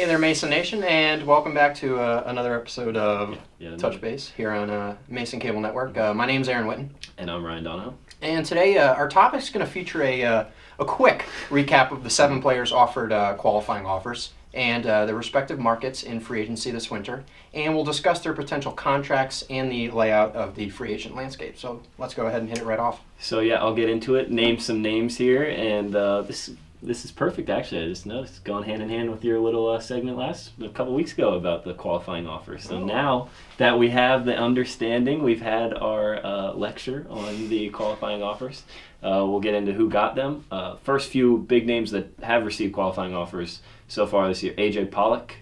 Hey there, Mason Nation, and welcome back to another episode of Touch Base here on Mason Cable Network. My name's Aaron Whitton. And I'm Ryan Donohoe. And today our topic is going to feature a quick recap of the 7 players offered qualifying offers and their respective markets in free agency this winter. And we'll discuss their potential contracts and the layout of the free agent landscape. So let's go ahead and hit it right off. So yeah, I'll get into it, name some names here, and this is perfect, actually. I just noticed it's going hand in hand with your little segment a couple weeks ago about the qualifying offers. So now that we have the understanding, we've had our lecture on the qualifying offers. We'll get into who got them. First few big names that have received qualifying offers so far this year: AJ Pollock,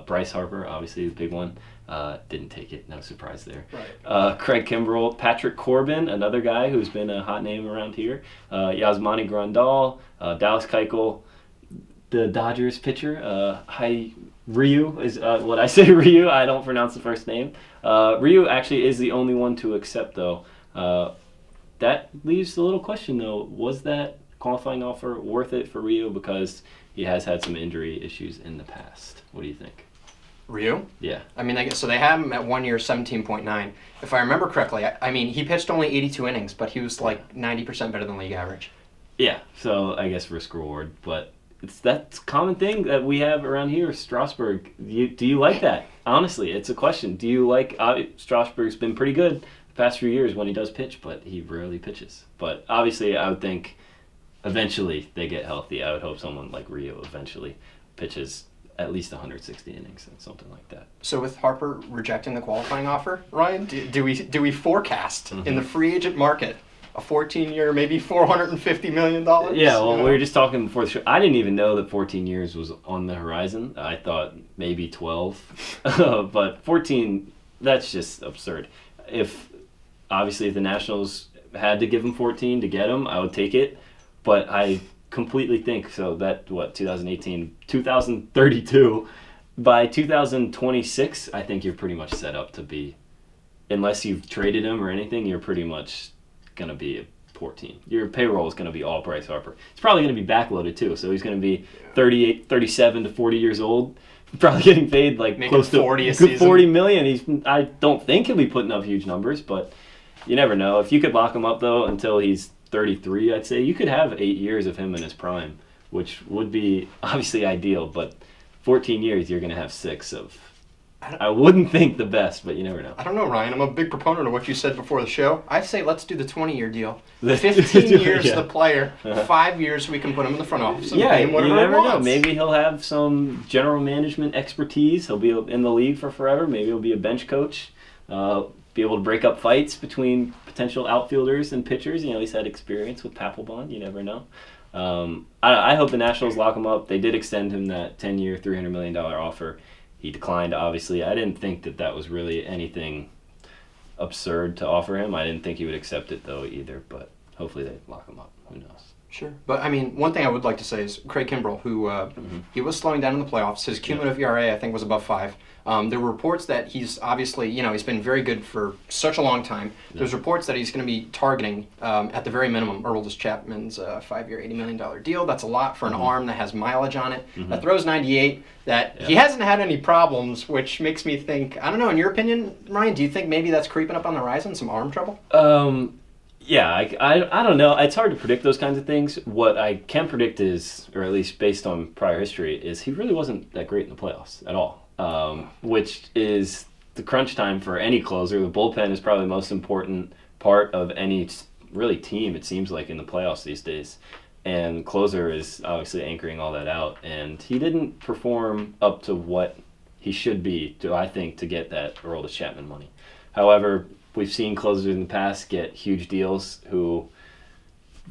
Bryce Harper, obviously the big one. Didn't take it, no surprise there. Right. Craig Kimbrell, Patrick Corbin, another guy who's been a hot name around here. Yasmani Grandal, Dallas Keuchel, the Dodgers pitcher. Ryu is what I say. Ryu, I don't pronounce the first name. Ryu actually is the only one to accept, though. That leaves a little question, though. Was that qualifying offer worth it for Ryu? Because he has had some injury issues in the past. What do you think? Ryu? Yeah. I mean, so they have him at 1 year, 17.9. If I remember correctly, I mean, he pitched only 82 innings, but he was like 90% better than league average. Yeah, so I guess risk reward, but that's a common thing that we have around here. Strasburg, do you like that? Honestly, it's a question. Do you like Strasburg's been pretty good the past few years when he does pitch, but he rarely pitches. But obviously, I would think eventually they get healthy. I would hope someone like Rio eventually pitches at least 160 innings and something like that. So with Harper rejecting the qualifying offer, Ryan, do we forecast in the free agent market a 14-year, maybe $450 million? Yeah, well, we were just talking before the show. I didn't even know that 14 years was on the horizon. I thought maybe 12. But 14, that's just absurd. If the Nationals had to give him 14 to get him, I would take it. But I completely think so that 2032, by 2026 I think you're pretty much set up to be, unless you've traded him or anything, you're pretty much going to be a 14. Your payroll is going to be all Bryce Harper. It's probably going to be backloaded too, so he's going to be 37 to 40 years old, probably getting paid like making close to 40 a season. 40 million. I don't think he'll be putting up huge numbers, but you never know. If you could lock him up though until he's 33, I'd say you could have 8 years of him in his prime, which would be obviously ideal, but 14 years, you're going to have 6 of, I wouldn't think the best, but you never know. I don't know, Ryan. I'm a big proponent of what you said before the show. I say let's do the 20-year deal. 15 years the player, 5 years we can put him in the front office and pay him whatever you never he wants. know. Maybe he'll have some general management expertise. He'll be in the league for forever. Maybe he'll be a bench coach. Be able to break up fights between potential outfielders and pitchers. He's had experience with Papelbon. You never know. I hope the Nationals lock him up. They did extend him that 10-year, $300 million offer. He declined, obviously. I didn't think that was really anything absurd to offer him. I didn't think he would accept it, though, either. But hopefully they lock him up. Who knows? Sure. But, I mean, one thing I would like to say is Craig Kimbrell, who he was slowing down in the playoffs. His cumulative ERA, I think, was above 5. There were reports that he's obviously, he's been very good for such a long time. Yeah. There's reports that he's going to be targeting, at the very minimum, Aroldis Chapman's 5-year, $80 million deal. That's a lot for an arm that has mileage on it, that throws 98, that he hasn't had any problems, which makes me think, I don't know, in your opinion, Ryan, do you think maybe that's creeping up on the horizon, some arm trouble? Yeah, I don't know. It's hard to predict those kinds of things. What I can predict is, or at least based on prior history, is he really wasn't that great in the playoffs at all, which is the crunch time for any closer. The bullpen is probably the most important part of any really team, it seems like, in the playoffs these days. And closer is obviously anchoring all that out. And he didn't perform up to what he should be, I think, to get that Aroldis Chapman money. However, we've seen closers in the past get huge deals who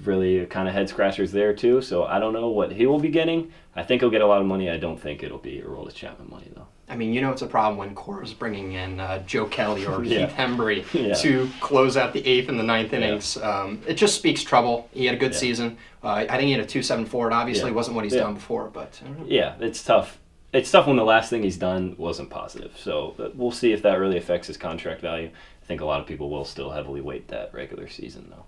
really kind of head scratchers there too. So I don't know what he will be getting. I think he'll get a lot of money. I don't think it'll be Aroldis Chapman money though. I mean, it's a problem when Cora's bringing in Joe Kelly or Heath Hembry Yeah. to close out the 8th and the 9th innings. It just speaks trouble. He had a good season. I think he had a 2.74. It obviously wasn't what he's done before, but I don't know. Yeah, it's tough. It's tough when the last thing he's done wasn't positive. So we'll see if that really affects his contract value. I think a lot of people will still heavily weight that regular season, though.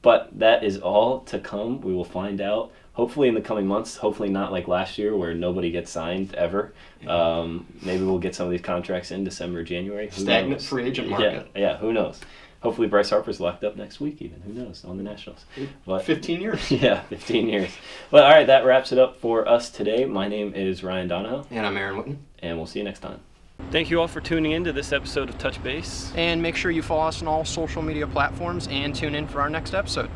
But that is all to come. We will find out hopefully in the coming months, hopefully not like last year where nobody gets signed ever. Maybe we'll get some of these contracts in December, January. Who Stagnant knows? free agent market. Yeah, who knows? Hopefully Bryce Harper's locked up next week even. Who knows? On the Nationals. But 15 years. yeah, 15 years. Well, all right, that wraps it up for us today. My name is Ryan Donohoe. And I'm Aaron Whitton. And we'll see you next time. Thank you all for tuning in to this episode of Touch Base. And make sure you follow us on all social media platforms and tune in for our next episode.